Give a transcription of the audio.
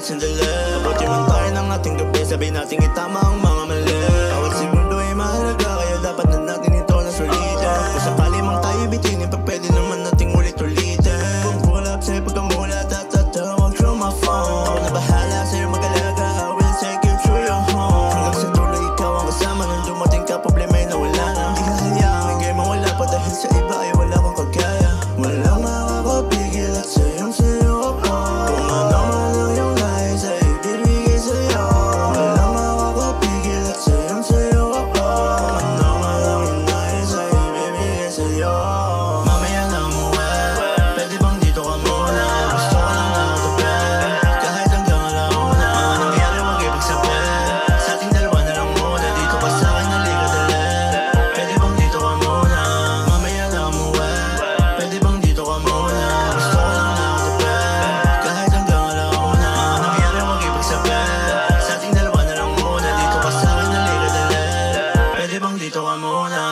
sandali. Mabuti man tayo ng ating gabi, sabi nating itama ang mga mali. Bawat segundo ay mahalaga, kaya dapat na natin ito nasulitin. Kung sakali mang tayo bitinin, pa pwede naman nating ulit-ulitin. Kung pull up sa'yo pagkamula, tatatawag through my phone. Ako na bahala sa'yo mag-alaga, I will take you through your home. Hanggang sa tuloy ikaw ang kasama, nung dumating ka problema'y nawala na. Di ka hayaang ika'y mawala pa dahil sa iba ay wala kang kagaya. Walang makakapigil at sayong sa'yo ako. Kung ano man ang iyong nais ay ibibigay sa'yo. Walang makakapigil at sayong sa'yo ako. Kung ano man ang iyong nais ay ibibigay sa'yo. Mamaya na umuwi, pwede bang dito ka muna? Gusto ko lang nakatabi, kahit hanggang alauna. Mga nangyari wag ipagsabi, sa ating dalawa na lang muna. Dito ka sa'kin, halika dali, pwede bang dito ka muna? Mamaya na umuwi, pwede bang dito ka muna? Gusto ko lang nakatabi, kahit hanggang alauna. Mga nangyari wag ipagsabi, sa ating dalawa na lang muna. Dito ka sa'kin, halika dali, pwede bang dito ka muna?